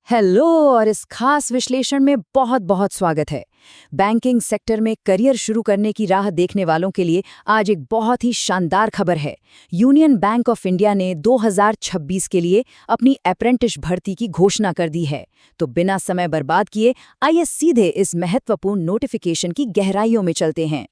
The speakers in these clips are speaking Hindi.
हेलो और इस खास विश्लेषण में बहुत बहुत स्वागत है। बैंकिंग सेक्टर में करियर शुरू करने की राह देखने वालों के लिए आज एक बहुत ही शानदार खबर है। यूनियन बैंक ऑफ इंडिया ने 2026 के लिए अपनी अप्रेंटिस भर्ती की घोषणा कर दी है। तो बिना समय बर्बाद किए आइए सीधे इस महत्वपूर्ण नोटिफिकेशन की गहराइयों में चलते हैं।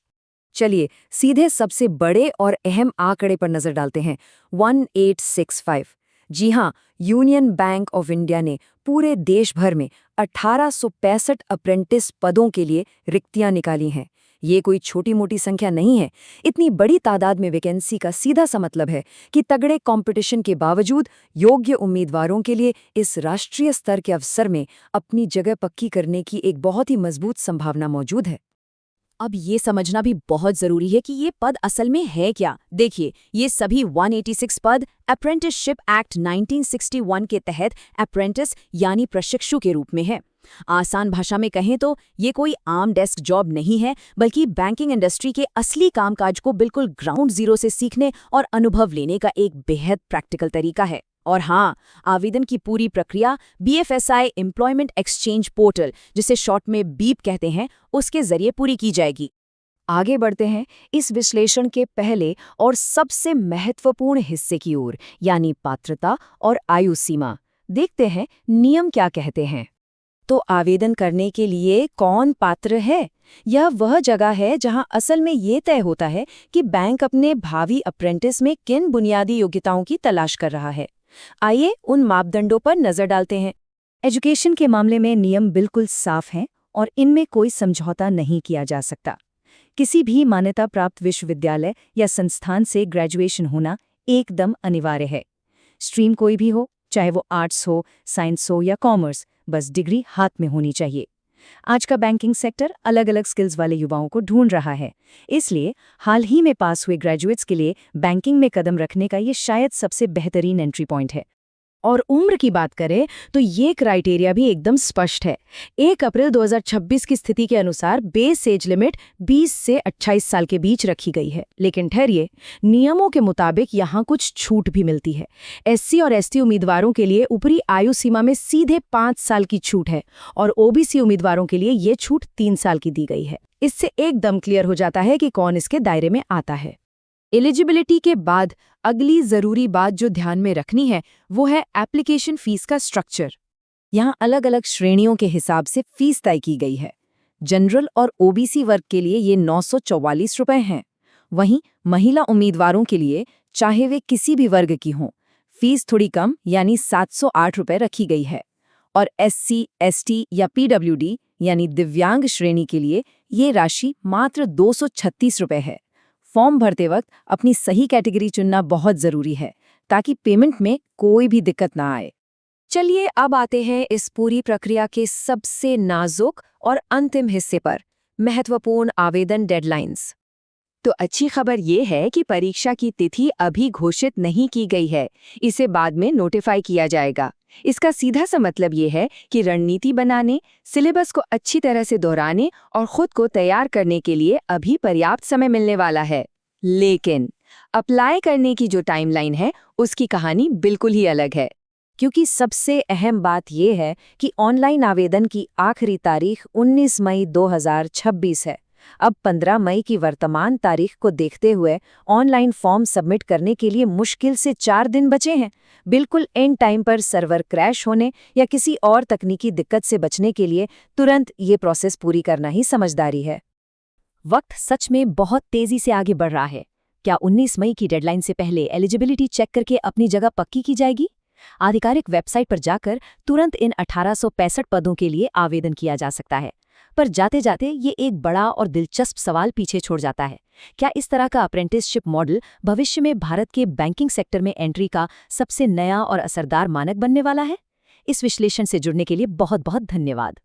चलिए सीधे सबसे बड़े और अहम आंकड़े पर नजर डालते हैं। 1865। जी हाँ, यूनियन बैंक ऑफ इंडिया ने पूरे देश भर में 1865 अप्रेंटिस पदों के लिए रिक्तियां निकाली हैं। ये कोई छोटी मोटी संख्या नहीं है। इतनी बड़ी तादाद में वैकेंसी का सीधा सा मतलब है कि तगड़े कंपटीशन के बावजूद योग्य उम्मीदवारों के लिए इस राष्ट्रीय स्तर के अवसर में अपनी जगह पक्की करने की एक बहुत ही मजबूत संभावना मौजूद है। अब ये समझना भी बहुत जरूरी है कि ये पद असल में है क्या। देखिए, ये सभी 186 पद अप्रेंटिसशिप एक्ट 1961 के तहत अप्रेंटिस यानी प्रशिक्षु के रूप में है। आसान भाषा में कहें तो ये कोई आम डेस्क जॉब नहीं है, बल्कि बैंकिंग इंडस्ट्री के असली कामकाज को बिल्कुल ग्राउंड जीरो से सीखने और अनुभव लेने का एक बेहद प्रैक्टिकल तरीका है। और हाँ, आवेदन की पूरी प्रक्रिया BFSI एम्प्लॉयमेंट एक्सचेंज पोर्टल, जिसे शॉर्ट में बीप कहते हैं, उसके जरिए पूरी की जाएगी। आगे बढ़ते हैं इस विश्लेषण के पहले और सबसे महत्वपूर्ण हिस्से की ओर, यानी पात्रता और आयु सीमा। देखते हैं नियम क्या कहते हैं। तो आवेदन करने के लिए कौन पात्र है? यह वह जगह है जहां असल में ये तय होता है कि बैंक अपने भावी अप्रेंटिस में किन बुनियादी योग्यताओं की तलाश कर रहा है। आइए उन मापदंडों पर नजर डालते हैं। एजुकेशन के मामले में नियम बिल्कुल साफ हैं और इनमें कोई समझौता नहीं किया जा सकता। किसी भी मान्यता प्राप्त विश्वविद्यालय या संस्थान से ग्रेजुएशन होना एकदम अनिवार्य है। स्ट्रीम कोई भी हो, चाहे वो आर्ट्स हो, साइंस हो या कॉमर्स, बस डिग्री हाथ में होनी चाहिए। आज का बैंकिंग सेक्टर अलग अलग स्किल्स वाले युवाओं को ढूंढ रहा है, इसलिए हाल ही में पास हुए ग्रेजुएट्स के लिए बैंकिंग में कदम रखने का ये शायद सबसे बेहतरीन एंट्री पॉइंट है। और उम्र की बात करें तो ये क्राइटेरिया भी एकदम स्पष्ट है। 1 अप्रैल 2026 की स्थिति के अनुसार बेस एज लिमिट 20 से 28 साल के बीच रखी गई है। लेकिन ठहरिए, नियमों के मुताबिक यहाँ कुछ छूट भी मिलती है। SC और ST उम्मीदवारों के लिए ऊपरी आयु सीमा में सीधे 5 साल की छूट है और OBC उम्मीदवारों के लिए ये छूट 3 साल की दी गई है। इससे एकदम क्लियर हो जाता है कि कौन इसके दायरे में आता है। एलिजिबिलिटी के बाद अगली जरूरी बात जो ध्यान में रखनी है वो है एप्लीकेशन फीस का स्ट्रक्चर। यहाँ अलग अलग श्रेणियों के हिसाब से फीस तय की गई है। जनरल और OBC वर्ग के लिए ये 944 रुपए हैं। वहीं महिला उम्मीदवारों के लिए, चाहे वे किसी भी वर्ग की हों, फीस थोड़ी कम यानी 708 रुपए रखी गई है। और SC, ST या PWD यानी दिव्यांग श्रेणी के लिए ये राशि मात्र 236 रुपए है। फॉर्म भरते वक्त अपनी सही कैटेगरी चुनना बहुत जरूरी है ताकि पेमेंट में कोई भी दिक्कत ना आए। चलिए अब आते हैं इस पूरी प्रक्रिया के सबसे नाजुक और अंतिम हिस्से पर, महत्वपूर्ण आवेदन डेडलाइंस। तो अच्छी खबर ये है कि परीक्षा की तिथि अभी घोषित नहीं की गई है, इसे बाद में नोटिफाई किया जाएगा। इसका सीधा सा मतलब ये है कि रणनीति बनाने, सिलेबस को अच्छी तरह से दोहराने और खुद को तैयार करने के लिए अभी पर्याप्त समय मिलने वाला है। लेकिन अप्लाई करने की जो टाइमलाइन है उसकी कहानी बिल्कुल ही अलग है, क्योंकि सबसे अहम बात यह है कि ऑनलाइन आवेदन की आखिरी तारीख 19 मई 2026 है। अब 15 मई की वर्तमान तारीख को देखते हुए ऑनलाइन फॉर्म सबमिट करने के लिए मुश्किल से 4 दिन बचे हैं। बिल्कुल एंड टाइम पर सर्वर क्रैश होने या किसी और तकनीकी दिक्कत से बचने के लिए तुरंत ये प्रोसेस पूरी करना ही समझदारी है। वक्त सच में बहुत तेजी से आगे बढ़ रहा है। क्या 19 मई की डेडलाइन से पहले एलिजिबिलिटी चेक करके अपनी जगह पक्की की जाएगी? आधिकारिक वेबसाइट पर जाकर तुरंत इन 1865 पदों के लिए आवेदन किया जा सकता है। पर जाते जाते ये एक बड़ा और दिलचस्प सवाल पीछे छोड़ जाता है। क्या इस तरह का अप्रेंटिसशिप मॉडल भविष्य में भारत के बैंकिंग सेक्टर में एंट्री का सबसे नया और असरदार मानक बनने वाला है? इस विश्लेषण से जुड़ने के लिए बहुत बहुत धन्यवाद।